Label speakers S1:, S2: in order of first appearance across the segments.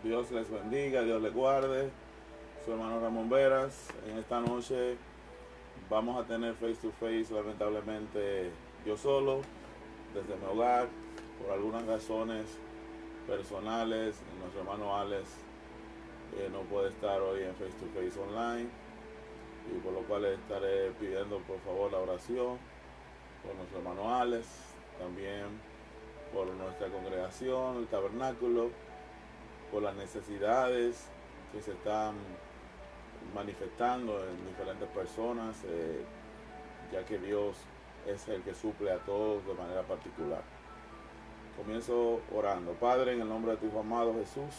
S1: Dios les bendiga, Dios les guarde. Su hermano Ramón Veras. En esta noche vamos a tener face to face, lamentablemente yo solo, desde mi hogar, por algunas razones personales. Nuestro hermano Alex no puede estar hoy en face to face online, y por lo cual estaré pidiendo por favor la oración por nuestro hermano Alex, también por nuestra congregación, el tabernáculo, por las necesidades que se están manifestando en diferentes personas, ya que Dios es el que suple a todos de manera particular. Comienzo orando. Padre, en el nombre de tu Hijo amado Jesús,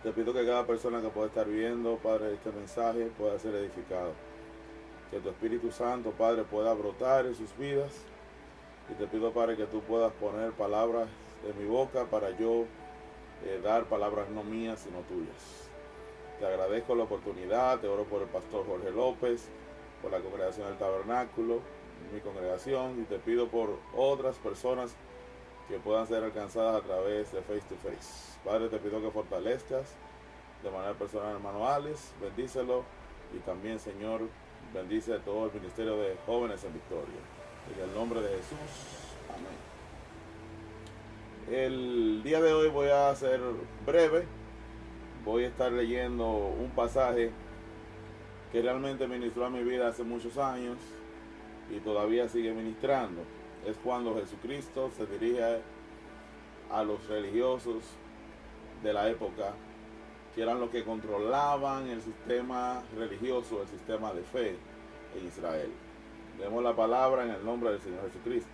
S1: te pido que cada persona que pueda estar viendo, Padre, este mensaje pueda ser edificado. Que tu Espíritu Santo, Padre, pueda brotar en sus vidas. Y te pido, Padre, que tú puedas poner palabras en mi boca para yo dar palabras no mías, sino tuyas. Te agradezco la oportunidad, te oro por el pastor Jorge López, por la congregación del tabernáculo, mi congregación, y te pido por otras personas que puedan ser alcanzadas a través de face to face. Padre, te pido que fortalezcas de manera personal al hermano Alex, bendícelo, y también, Señor, bendice a todo el ministerio de Jóvenes en Victoria. En el nombre de Jesús, amén. El día de hoy voy a ser breve. Voy a estar leyendo un pasaje que realmente ministró a mi vida hace muchos años y todavía sigue ministrando. Es cuando Jesucristo se dirige a los religiosos de la época, que eran los que controlaban el sistema religioso, el sistema de fe en Israel. Leemos la palabra en el nombre del Señor Jesucristo.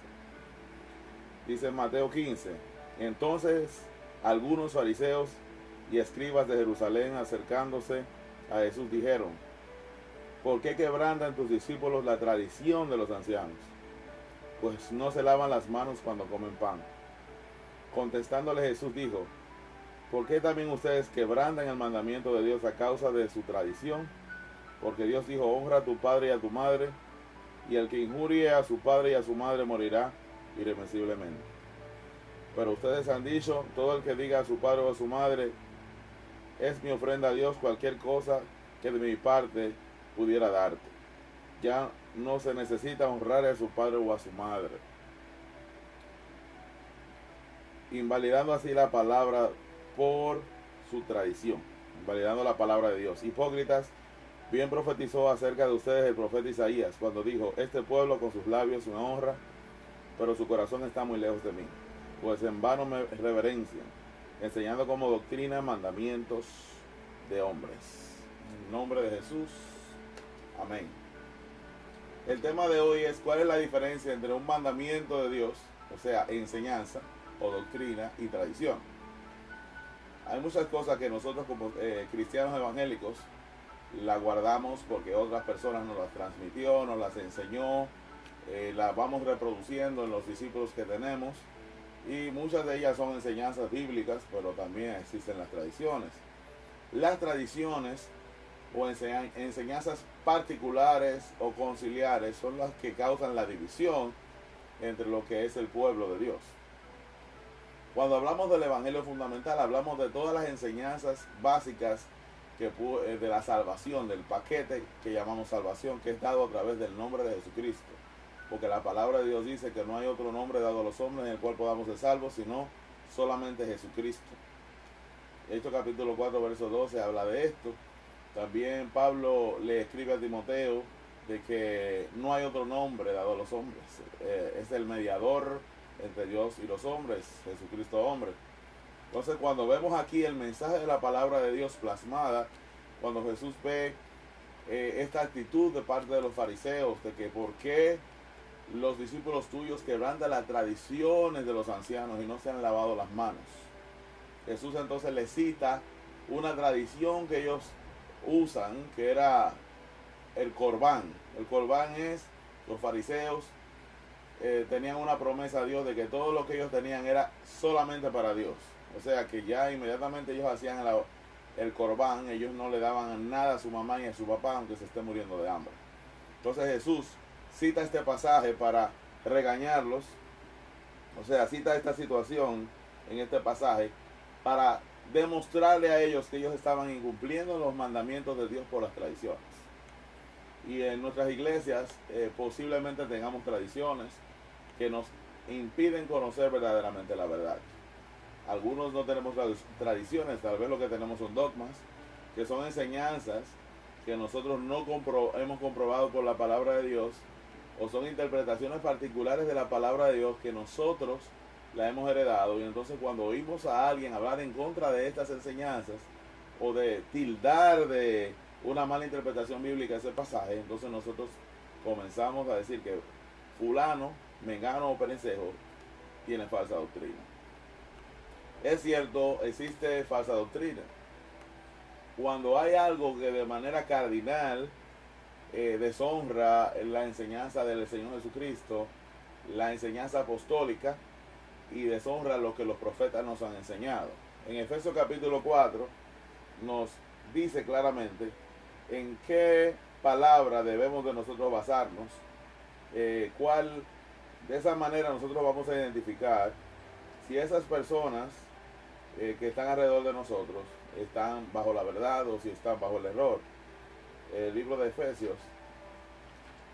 S1: Dice en Mateo 15: entonces algunos fariseos y escribas de Jerusalén, acercándose a Jesús, dijeron: ¿por qué quebrantan tus discípulos la tradición de los ancianos? Pues no se lavan las manos cuando comen pan. Contestándole Jesús dijo: ¿por qué también ustedes quebrantan el mandamiento de Dios a causa de su tradición? Porque Dios dijo: honra a tu padre y a tu madre, y el que injurie a su padre y a su madre morirá irremisiblemente. Pero ustedes han dicho: todo el que diga a su padre o a su madre, es mi ofrenda a Dios, cualquier cosa que de mi parte pudiera darte. Ya no se necesita honrar a su padre o a su madre, invalidando así la palabra por su tradición, invalidando la palabra de Dios. Hipócritas, bien profetizó acerca de ustedes el profeta Isaías, cuando dijo: este pueblo con sus labios me honra, pero su corazón está muy lejos de mí, pues en vano me reverencian, enseñando como doctrina mandamientos de hombres. En el nombre de Jesús, amén. El tema de hoy es: ¿cuál es la diferencia entre un mandamiento de Dios, o sea, enseñanza o doctrina, y tradición? Hay muchas cosas que nosotros como cristianos evangélicos las guardamos porque otras personas nos las transmitió, nos las enseñó, las vamos reproduciendo en los discípulos que tenemos, y muchas de ellas son enseñanzas bíblicas, pero también existen las tradiciones. Las tradiciones o enseñanzas particulares o conciliares son las que causan la división entre lo que es el pueblo de Dios. Cuando hablamos del evangelio fundamental, hablamos de todas las enseñanzas básicas de la salvación, del paquete que llamamos salvación, que es dado a través del nombre de Jesucristo. Porque la palabra de Dios dice que no hay otro nombre dado a los hombres en el cual podamos ser salvos, sino solamente Jesucristo. Hechos capítulo 4, verso 12 habla de esto. También Pablo le escribe a Timoteo de que no hay otro nombre dado a los hombres. Es el mediador entre Dios y los hombres, Jesucristo hombre. Entonces, cuando vemos aquí el mensaje de la palabra de Dios plasmada, cuando Jesús ve esta actitud de parte de los fariseos, de que por qué los discípulos tuyos quebrantan las tradiciones de los ancianos y no se han lavado las manos, Jesús entonces le cita una tradición que ellos usan, que era el corbán. El corbán es, los fariseos tenían una promesa a Dios de que todo lo que ellos tenían era solamente para Dios. O sea que ya inmediatamente ellos hacían el corbán, ellos no le daban nada a su mamá ni a su papá, aunque se esté muriendo de hambre. Entonces Jesús cita este pasaje para regañarlos, o sea, cita esta situación en este pasaje para demostrarle a ellos que ellos estaban incumpliendo los mandamientos de Dios por las tradiciones. Y en nuestras iglesias posiblemente tengamos tradiciones que nos impiden conocer verdaderamente la verdad. Algunos no tenemos tradiciones, tal vez lo que tenemos son dogmas, que son enseñanzas que nosotros no hemos comprobado por la palabra de Dios, o son interpretaciones particulares de la palabra de Dios que nosotros la hemos heredado. Y entonces cuando oímos a alguien hablar en contra de estas enseñanzas, o de tildar de una mala interpretación bíblica ese pasaje, entonces nosotros comenzamos a decir que fulano, mengano o perencejo tiene falsa doctrina. Es cierto, existe falsa doctrina. Cuando hay algo que de manera cardinal deshonra la enseñanza del Señor Jesucristo, la enseñanza apostólica, y deshonra lo que los profetas nos han enseñado. En Efesios capítulo 4 nos dice claramente en qué palabra debemos de nosotros basarnos, de esa manera nosotros vamos a identificar si esas personas que están alrededor de nosotros están bajo la verdad o si están bajo el error. El libro de Efesios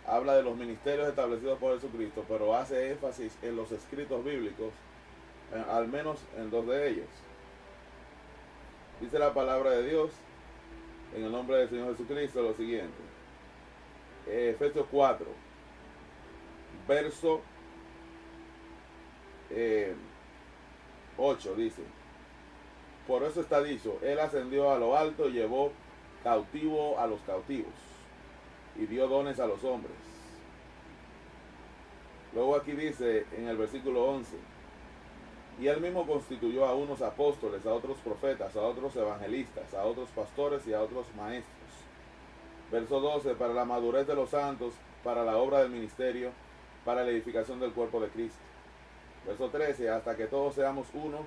S1: habla de los ministerios establecidos por Jesucristo, pero hace énfasis en los escritos bíblicos, al menos en dos de ellos. Dice la palabra de Dios en el nombre del Señor Jesucristo lo siguiente. Efesios 4, verso 8 dice: por eso está dicho, Él ascendió a lo alto y llevó cautivo a los cautivos y dio dones a los hombres. Luego aquí dice en el versículo 11: y Él mismo constituyó a unos apóstoles, a otros profetas, a otros evangelistas, a otros pastores y a otros maestros. Verso 12: para la madurez de los santos, para la obra del ministerio, para la edificación del cuerpo de Cristo. Verso 13: hasta que todos seamos uno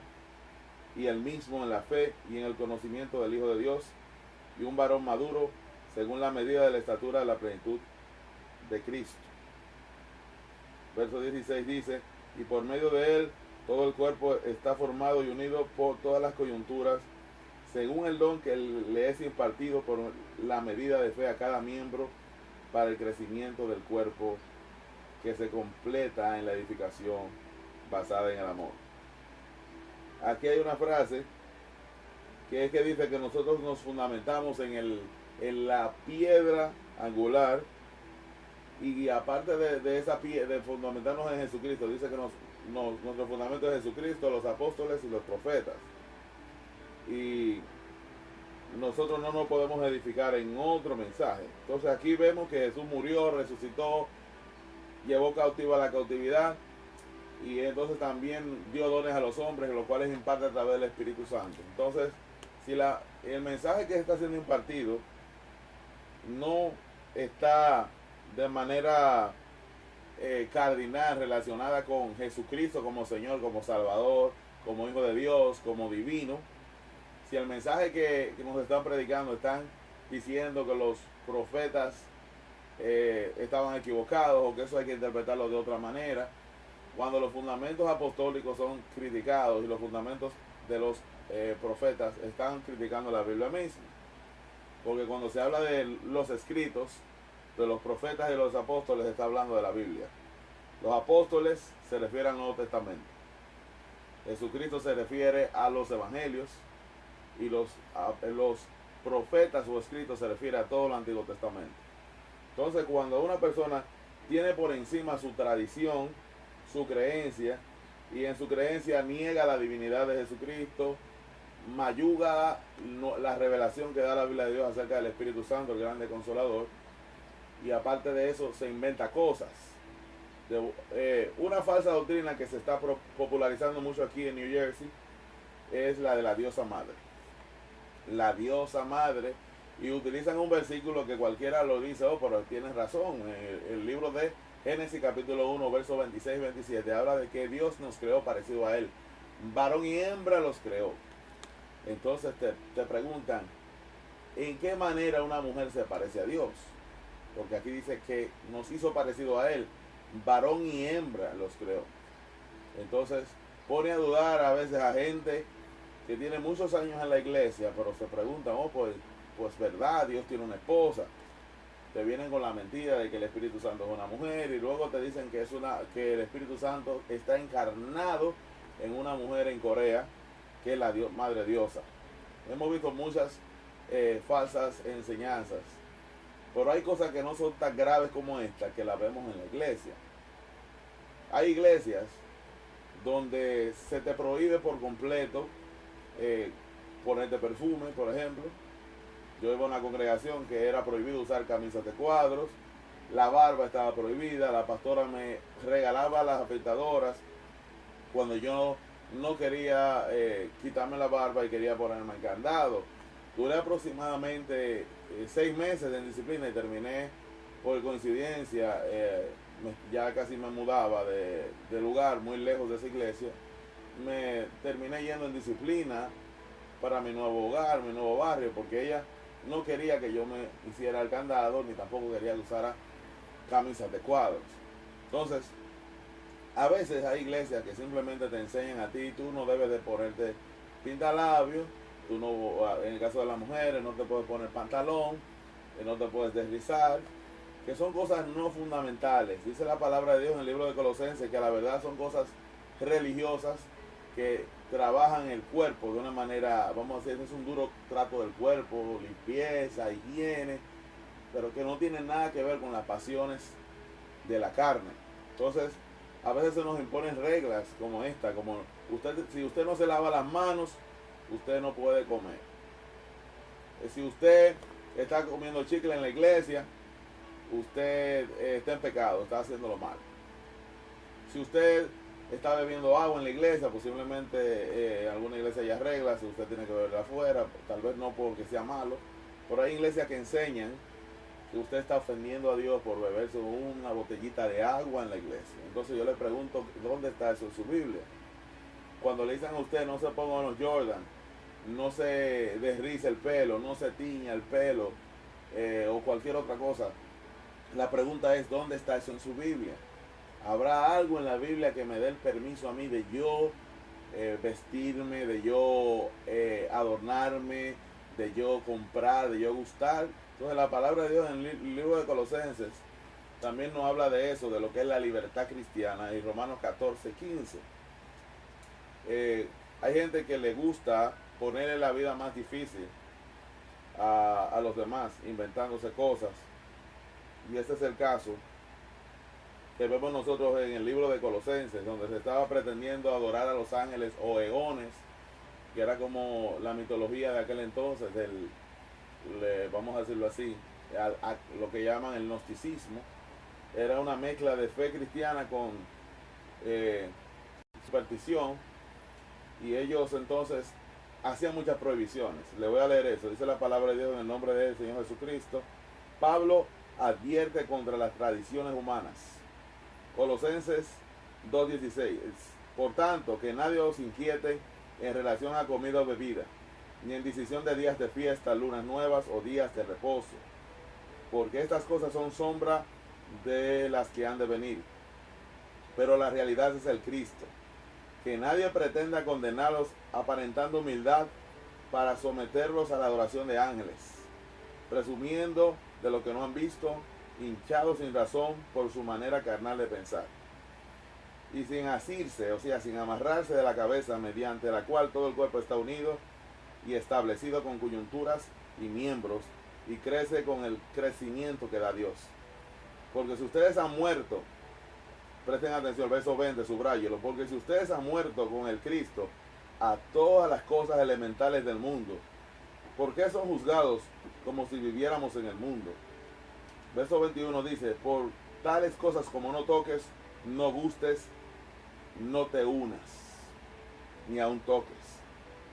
S1: y el mismo en la fe y en el conocimiento del Hijo de Dios, y un varón maduro según la medida de la estatura de la plenitud de Cristo. Verso 16 dice: y por medio de Él todo el cuerpo está formado y unido por todas las coyunturas, según el don que le es impartido por la medida de fe a cada miembro, para el crecimiento del cuerpo, que se completa en la edificación basada en el amor. Aquí hay una frase que dice que nosotros nos fundamentamos en la piedra angular, y aparte de esa piedra, de fundamentarnos en Jesucristo, dice que nuestro fundamento es Jesucristo, los apóstoles y los profetas. Y nosotros no nos podemos edificar en otro mensaje. Entonces aquí vemos que Jesús murió, resucitó, llevó cautiva la cautividad, y entonces también dio dones a los hombres, los cuales imparte a través del Espíritu Santo. Entonces, si el mensaje que está siendo impartido no está de manera cardinal relacionada con Jesucristo como Señor, como Salvador, como Hijo de Dios, como divino, si el mensaje que nos están predicando están diciendo que los profetas estaban equivocados, o que eso hay que interpretarlo de otra manera, cuando los fundamentos apostólicos son criticados y los fundamentos de los profetas están criticando la Biblia misma. Porque cuando se habla de los escritos de los profetas y los apóstoles, está hablando de la Biblia. Los apóstoles se refieren al Nuevo Testamento. Jesucristo se refiere a los evangelios, y los profetas o escritos se refiere a todo el Antiguo Testamento. Entonces, cuando una persona tiene por encima su tradición, su creencia, y en su creencia niega la divinidad de Jesucristo, mayuga la revelación que da la Biblia de Dios acerca del Espíritu Santo, el grande consolador, y aparte de eso se inventa cosas. Una falsa doctrina que se está popularizando mucho aquí en New Jersey es la de la diosa madre. La diosa madre, y utilizan un versículo que cualquiera lo dice: oh, pero tienes razón. El libro de Génesis capítulo 1, versos 26 y 27 habla de que Dios nos creó parecido a Él. Varón y hembra los creó. Entonces te preguntan, ¿en qué manera una mujer se parece a Dios? Porque aquí dice que nos hizo parecido a Él. Varón y hembra los creó. Entonces pone a dudar a veces a gente que tiene muchos años en la iglesia, pero se preguntan, oh, pues verdad, Dios tiene una esposa. Te vienen con la mentira de que el Espíritu Santo es una mujer y luego te dicen que el Espíritu Santo está encarnado en una mujer en Corea, que es la Madre Diosa. Hemos visto muchas falsas enseñanzas, pero hay cosas que no son tan graves como esta, que la vemos en la iglesia. Hay iglesias donde se te prohíbe por completo ponerte perfume, por ejemplo. Yo iba a una congregación que era prohibido usar camisas de cuadros, la barba estaba prohibida, la pastora me regalaba las afeitadoras cuando yo no quería quitarme la barba y quería ponerme candado. Duré aproximadamente 6 meses en disciplina y terminé por coincidencia, ya casi me mudaba de lugar muy lejos de esa iglesia. Me terminé yendo en disciplina para mi nuevo hogar, mi nuevo barrio, porque ella no quería que yo me hiciera el candado, ni tampoco quería que usara camisas de cuadros. Entonces, a veces hay iglesias que simplemente te enseñan a ti, tú no debes de ponerte pintalabios, tú no, en el caso de las mujeres, no te puedes poner pantalón, no te puedes deslizar, que son cosas no fundamentales. Dice la palabra de Dios en el libro de Colosenses que a la verdad son cosas religiosas que trabajan el cuerpo de una manera, vamos a decir, es un duro trato del cuerpo, limpieza, higiene, pero que no tienen nada que ver con las pasiones de la carne. Entonces, a veces se nos imponen reglas como esta, como si usted no se lava las manos, usted no puede comer. Si usted está comiendo chicle en la iglesia, usted está en pecado, está haciéndolo mal. Si usted está bebiendo agua en la iglesia, posiblemente alguna iglesia haya reglas, si usted tiene que beberla afuera, tal vez no porque sea malo, pero hay iglesias que enseñan que usted está ofendiendo a Dios por beberse una botellita de agua en la iglesia. Entonces yo le pregunto, ¿dónde está eso en su Biblia? Cuando le dicen a usted no se ponga unos Jordan, no se desrice el pelo, no se tiña el pelo o cualquier otra cosa, la pregunta es, ¿dónde está eso en su Biblia? ¿Habrá algo en la Biblia que me dé el permiso a mí de yo vestirme, de yo adornarme, de yo comprar, de yo gustar? Entonces la palabra de Dios en el libro de Colosenses también nos habla de eso, de lo que es la libertad cristiana, en Romanos 14:15. Hay gente que le gusta ponerle la vida más difícil a los demás, inventándose cosas. Y este es el caso que vemos nosotros en el libro de Colosenses, donde se estaba pretendiendo adorar a los ángeles o eones, que era como la mitología de aquel entonces, vamos a decirlo así, lo que llaman el gnosticismo. Era una mezcla de fe cristiana con superstición, y ellos entonces hacían muchas prohibiciones. Le voy a leer eso, dice la palabra de Dios en el nombre del Señor Jesucristo. Pablo advierte contra las tradiciones humanas. Colosenses 2:16. Por tanto, que nadie os inquiete en relación a comida o bebida, ni en decisión de días de fiesta, lunas nuevas o días de reposo, porque estas cosas son sombra de las que han de venir, pero la realidad es el Cristo. Que nadie pretenda condenarlos aparentando humildad para someterlos a la adoración de ángeles, presumiendo de lo que no han visto, hinchados sin razón por su manera carnal de pensar, y sin asirse, o sea, sin amarrarse de la cabeza, mediante la cual todo el cuerpo está unido y establecido con coyunturas y miembros, y crece con el crecimiento que da Dios. Porque si ustedes han muerto, presten atención, verso 20, subráyelo, porque si ustedes han muerto con el Cristo a todas las cosas elementales del mundo, ¿por qué son juzgados como si viviéramos en el mundo? Verso 21 dice, por tales cosas como no toques, no gustes, no te unas, ni aun toques.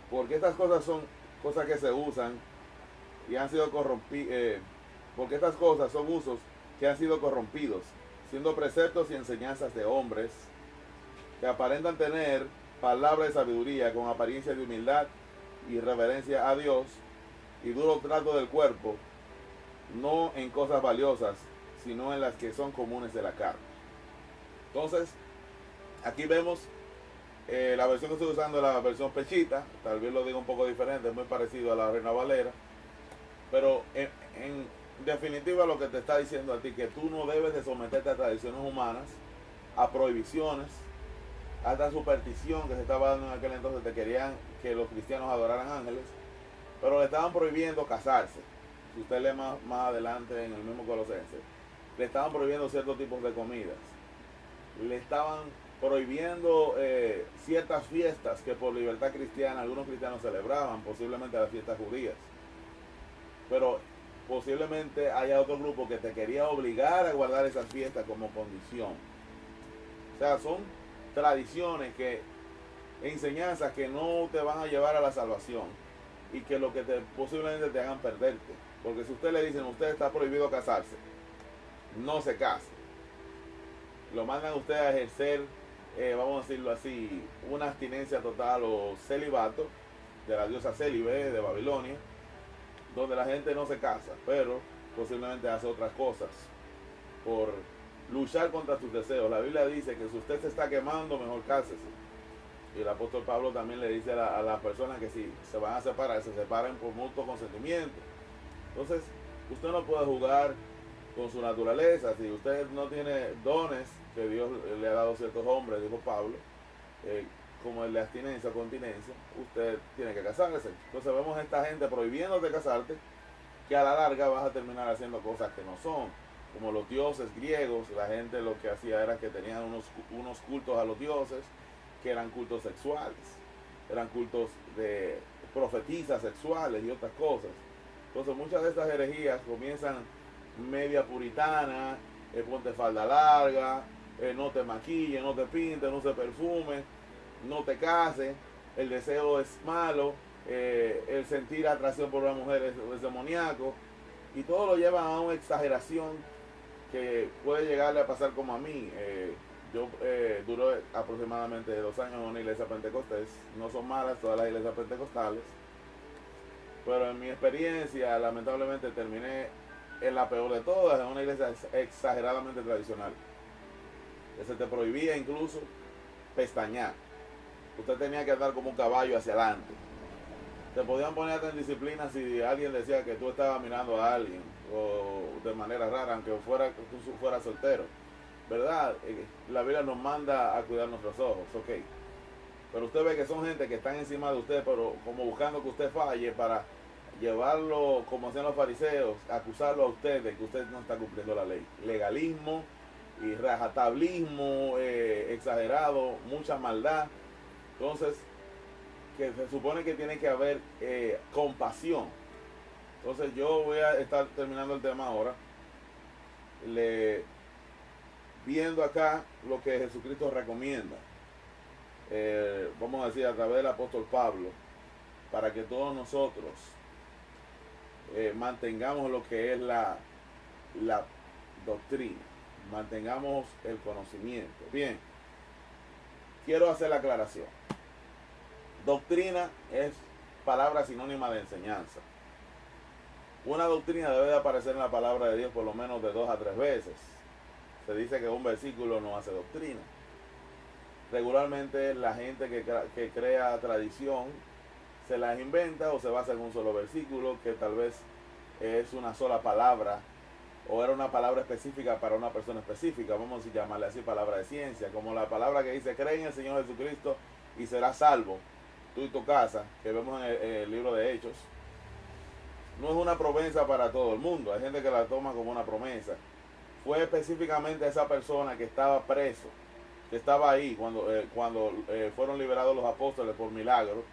S1: Porque estas cosas son cosas que se usan y han sido corrompidos, porque estas cosas son usos que han sido corrompidos, siendo preceptos y enseñanzas de hombres que aparentan tener palabra de sabiduría con apariencia de humildad y reverencia a Dios y duro trato del cuerpo, no en cosas valiosas, sino en las que son comunes de la carne. Entonces, aquí vemos La versión que estoy usando es la versión pechita, tal vez lo diga un poco diferente, es muy parecido a la Reina Valera, pero en definitiva lo que te está diciendo a ti que tú no debes de someterte a tradiciones humanas, a prohibiciones, a esta superstición que se estaba dando en aquel entonces, te querían que los cristianos adoraran ángeles, pero le estaban prohibiendo casarse. Si usted lee más adelante en el mismo Colosense, le estaban prohibiendo ciertos tipos de comidas, le estaban prohibiendo ciertas fiestas que por libertad cristiana algunos cristianos celebraban, posiblemente las fiestas judías, pero posiblemente haya otro grupo que te quería obligar a guardar esas fiestas como condición. O sea, son tradiciones que enseñanzas que no te van a llevar a la salvación y que lo que posiblemente te hagan perderte. Porque si usted le dicen, usted está prohibido casarse, no se case, lo mandan a usted a ejercer, vamos a decirlo así, una abstinencia total o celibato de la diosa Célibe de Babilonia, donde la gente no se casa, pero posiblemente hace otras cosas por luchar contra sus deseos. La Biblia dice que si usted se está quemando, mejor cásese. Y el apóstol Pablo también le dice a las personas que si se van a separar, se separen por mutuo consentimiento. Entonces, usted no puede jugar con su naturaleza. Si usted no tiene dones que Dios le ha dado a ciertos hombres, dijo Pablo, como el de abstinencia o continencia, usted tiene que casarse. Entonces vemos a esta gente prohibiéndote casarte, que a la larga vas a terminar haciendo cosas que no son. Como los dioses griegos, la gente lo que hacía era que tenían unos cultos a los dioses, que eran cultos sexuales, eran cultos de profetisas sexuales y otras cosas. Entonces muchas de estas herejías comienzan media puritana, ponte falda larga, no te maquilles, no te pintes, no se perfume, no te cases, el deseo es malo, el sentir atracción por una mujer es demoníaco, y todo lo llevan a una exageración que puede llegarle a pasar como a mí. Yo duré aproximadamente 2 años en una iglesia pentecostés. No son malas todas las iglesias pentecostales, pero en mi experiencia lamentablemente terminé en la peor de todas, en una iglesia exageradamente tradicional, que se te prohibía incluso pestañear. Usted tenía que andar como un caballo hacia adelante. Te podían poner hasta en disciplina si alguien decía que tú estabas mirando a alguien, o de manera rara, aunque tú fueras soltero, ¿verdad? La Biblia nos manda a cuidar nuestros ojos, ok. Pero usted ve que son gente que están encima de usted, pero como buscando que usted falle para llevarlo, como hacían los fariseos, acusarlo a usted de que usted no está cumpliendo la ley. Legalismo y rajatablismo exagerado, mucha maldad. Entonces, que se supone que tiene que haber compasión. Entonces yo voy a estar terminando el tema ahora, viendo acá lo que Jesucristo recomienda, vamos a decir a través del apóstol Pablo, para que todos nosotros mantengamos lo que es la doctrina, mantengamos el conocimiento. Bien, quiero hacer la aclaración. Doctrina es palabra sinónima de enseñanza. Una doctrina debe de aparecer en la palabra de Dios por lo menos de 2 a 3 veces. Se dice que un versículo no hace doctrina. Regularmente la gente que crea tradición se las inventa o se basa en un solo versículo que tal vez es una sola palabra o era una palabra específica para una persona específica, vamos a llamarle así palabra de ciencia, como la palabra que dice cree en el Señor Jesucristo y serás salvo, tú y tu casa, que vemos en el libro de Hechos. No es una promesa para todo el mundo, hay gente que la toma como una promesa. Fue específicamente esa persona que estaba preso, que estaba ahí cuando fueron liberados los apóstoles por milagro,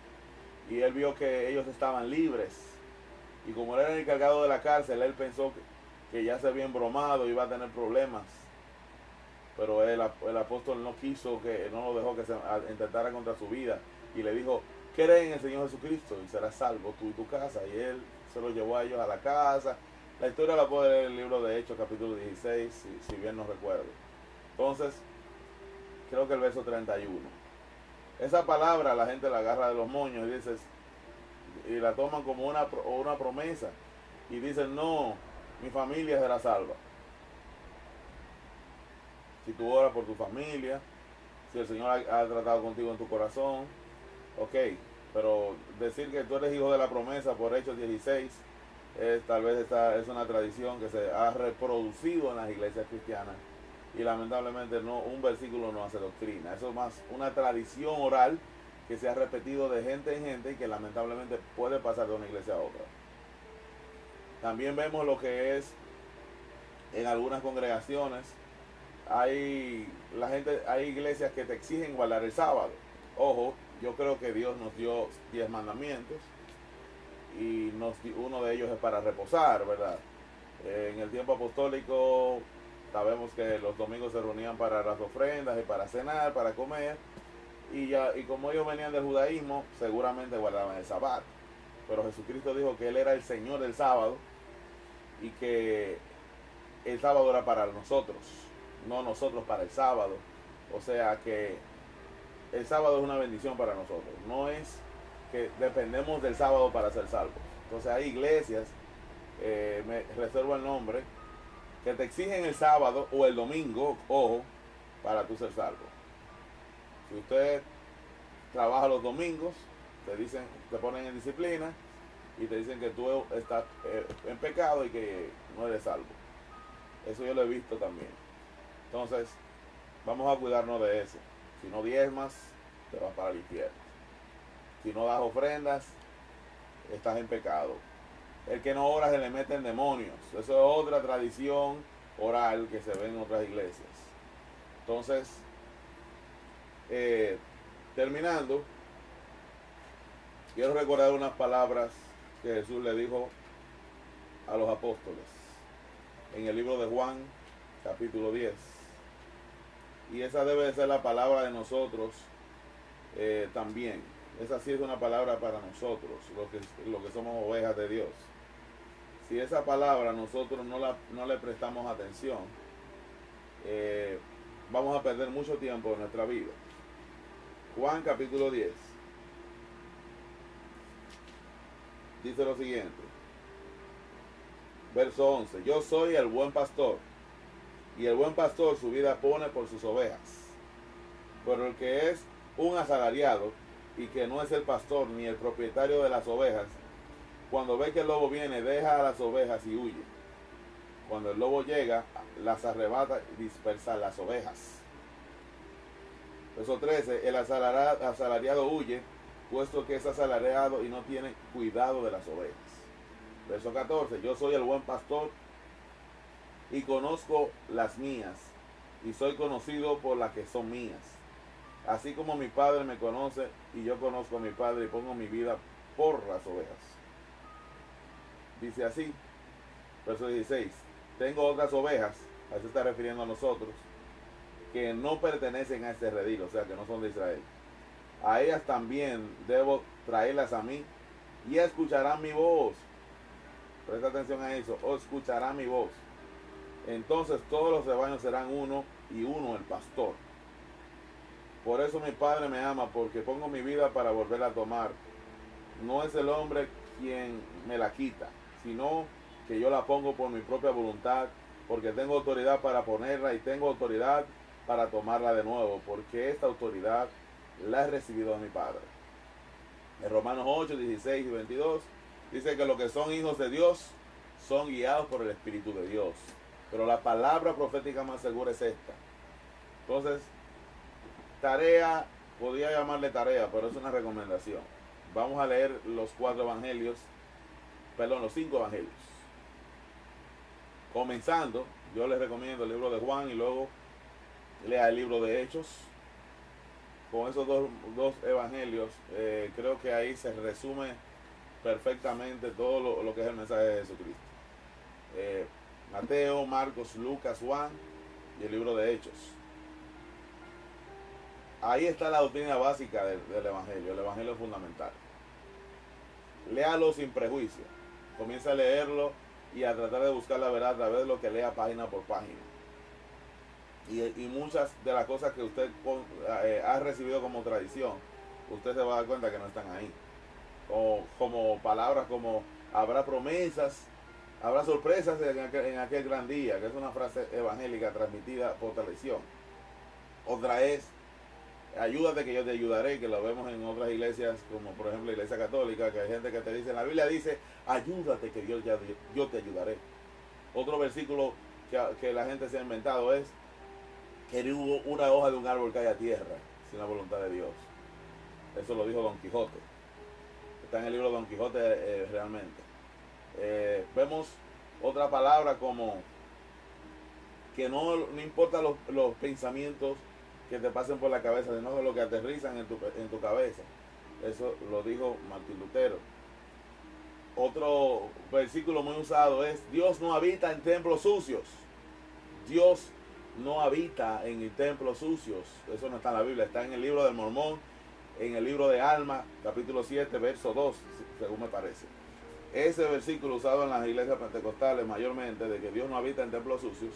S1: y él vio que ellos estaban libres, y como él era el encargado de la cárcel, él pensó que ya se había embromado y iba a tener problemas, pero el apóstol no lo dejó que se intentara contra su vida, y le dijo, cree en el Señor Jesucristo y serás salvo tú y tu casa, y él se lo llevó a ellos a la casa. La historia la puede leer en el libro de Hechos capítulo 16, si bien no recuerdo. Entonces, creo que el verso 31. Esa palabra la gente la agarra de los moños y la toman como una promesa. Y dicen, no, mi familia será salva. Si tú oras por tu familia, si el Señor ha tratado contigo en tu corazón, ok, pero decir que tú eres hijo de la promesa por Hechos 16, tal vez es una tradición que se ha reproducido en las iglesias cristianas y lamentablemente no, un versículo no hace doctrina. Eso es más una tradición oral que se ha repetido de gente en gente y que lamentablemente puede pasar de una iglesia a otra. También vemos lo que es en algunas congregaciones, hay iglesias que te exigen guardar el sábado. Ojo, yo creo que Dios nos dio 10 mandamientos y uno de ellos es para reposar, ¿verdad? En el tiempo apostólico sabemos que los domingos se reunían para las ofrendas y para cenar, para comer, y como ellos venían del judaísmo, seguramente guardaban el sábado. Pero Jesucristo dijo que Él era el Señor del sábado y que el sábado era para nosotros, no nosotros para el sábado. O sea que el sábado es una bendición para nosotros, no es que dependemos del sábado para ser salvos. Entonces hay iglesias, me reservo el nombre, que te exigen el sábado o el domingo, ojo, para tú ser salvo. Si usted trabaja los domingos, te ponen en disciplina y te dicen que tú estás en pecado y que no eres salvo. Eso yo lo he visto también. Entonces, vamos a cuidarnos de eso. Si no diezmas, te vas para el infierno. Si no das ofrendas, estás en pecado. El que no ora se le meten demonios. Eso es otra tradición oral que se ve en otras iglesias. Entonces, terminando, quiero recordar unas palabras que Jesús le dijo a los apóstoles en el libro de Juan, capítulo 10. Y esa debe de ser la palabra de nosotros también. Esa sí es una palabra para nosotros, los que somos ovejas de Dios. Si esa palabra nosotros no le prestamos atención, vamos a perder mucho tiempo en nuestra vida. Juan capítulo 10 dice lo siguiente, verso 11: yo soy el buen pastor, y el buen pastor su vida pone por sus ovejas. Pero el que es un asalariado y que no es el pastor ni el propietario de las ovejas, cuando ve que el lobo viene, deja a las ovejas y huye. Cuando el lobo llega, las arrebata y dispersa las ovejas. Verso 13: el asalariado huye, puesto que es asalariado y no tiene cuidado de las ovejas. Verso 14: yo soy el buen pastor y conozco las mías, y soy conocido por las que son mías. Así como mi Padre me conoce, y yo conozco a mi Padre y pongo mi vida por las ovejas. Dice así, verso 16: tengo otras ovejas, a eso está refiriendo a nosotros, que no pertenecen a este redil, o sea que no son de Israel. A ellas también debo traerlas a mí, y escucharán mi voz. Presta atención a eso, o escucharán mi voz. Entonces todos los rebaños serán uno, y uno el pastor. Por eso mi Padre me ama, porque pongo mi vida para volverla a tomar. No es el hombre quien me la quita, sino que yo la pongo por mi propia voluntad, porque tengo autoridad para ponerla y tengo autoridad para tomarla de nuevo, porque esta autoridad la he recibido de mi Padre. En Romanos 8, 16 y 22 dice que los que son hijos de Dios son guiados por el Espíritu de Dios. Pero la palabra profética más segura es esta. Entonces, tarea, podría llamarle tarea, pero es una recomendación. Vamos a leer los 5 evangelios. Comenzando, yo les recomiendo el libro de Juan y luego lea el libro de Hechos. Con esos dos evangelios, creo que ahí se resume perfectamente todo lo que es el mensaje de Jesucristo. Mateo, Marcos, Lucas, Juan y el libro de Hechos. Ahí está la doctrina básica del evangelio. El evangelio es fundamental. Léalo sin prejuicio. Comienza a leerlo y a tratar de buscar la verdad a través de lo que lea página por página. Y muchas de las cosas que usted ha recibido como tradición, usted se va a dar cuenta que no están ahí. Como palabras como habrá promesas, habrá sorpresas en aquel gran día, que es una frase evangélica transmitida por tradición. Otra es ayúdate que yo te ayudaré, que lo vemos en otras iglesias, como por ejemplo la iglesia católica, que hay gente que te dice, la Biblia dice, ayúdate que yo te ayudaré. Otro versículo que la gente se ha inventado es que una hoja de un árbol cae a tierra sin la voluntad de Dios. Eso lo dijo Don Quijote. Está en el libro de Don Quijote realmente. Vemos otra palabra como que no importa los pensamientos que te pasen por la cabeza, sino lo que aterrizan en tu cabeza. Eso lo dijo Martín Lutero. Otro versículo muy usado es: Dios no habita en templos sucios. Dios no habita en templos sucios. Eso no está en la Biblia, está en el libro del Mormón, en el libro de Alma, capítulo 7, verso 2, según me parece. Ese versículo usado en las iglesias pentecostales mayormente, de que Dios no habita en templos sucios,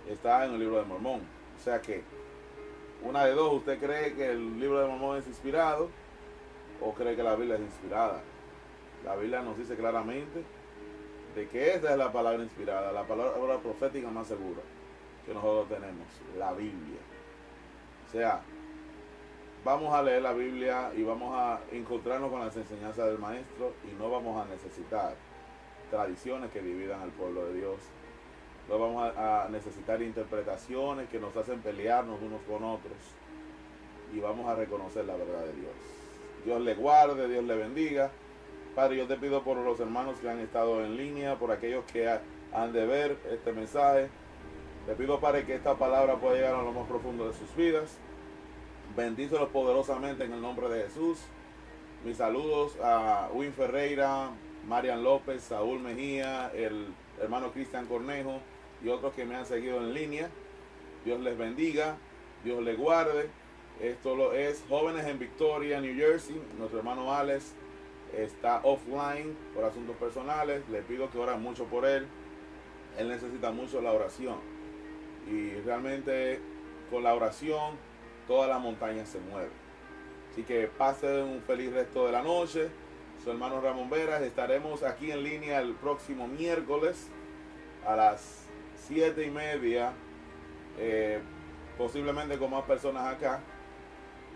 S1: está en el libro del Mormón. O sea que, una de dos, ¿usted cree que el libro del Mormón es inspirado o cree que la Biblia es inspirada? La Biblia nos dice claramente de que esta es la palabra inspirada, la palabra profética más segura que nosotros tenemos, la Biblia. O sea, vamos a leer la Biblia y vamos a encontrarnos con las enseñanzas del Maestro y no vamos a necesitar tradiciones que dividan al pueblo de Dios. No vamos a necesitar interpretaciones que nos hacen pelearnos unos con otros, y vamos a reconocer la verdad de Dios. Dios le guarde, Dios le bendiga. Padre, yo te pido por los hermanos que han estado en línea, por aquellos que han de ver este mensaje. Te pido, Padre, que esta palabra pueda llegar a lo más profundo de sus vidas. Bendícelos poderosamente en el nombre de Jesús. Mis saludos a Win Ferreira, Marian López, Saúl Mejía, el hermano Cristian Cornejo y otros que me han seguido en línea. Dios les bendiga, Dios les guarde. Esto es Jóvenes en Victoria, New Jersey. Nuestro hermano Alex está offline por asuntos personales. Le pido que oren mucho por él. Él necesita mucho la oración. Y realmente con la oración toda la montaña se mueve. Así que pasen un feliz resto de la noche. Su hermano Ramón Veras. Estaremos aquí en línea el próximo miércoles a las 7:30. Posiblemente con más personas acá.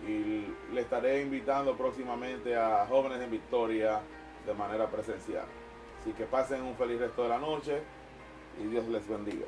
S1: Y le estaré invitando próximamente a Jóvenes en Victoria de manera presencial. Así que pasen un feliz resto de la noche y Dios les bendiga.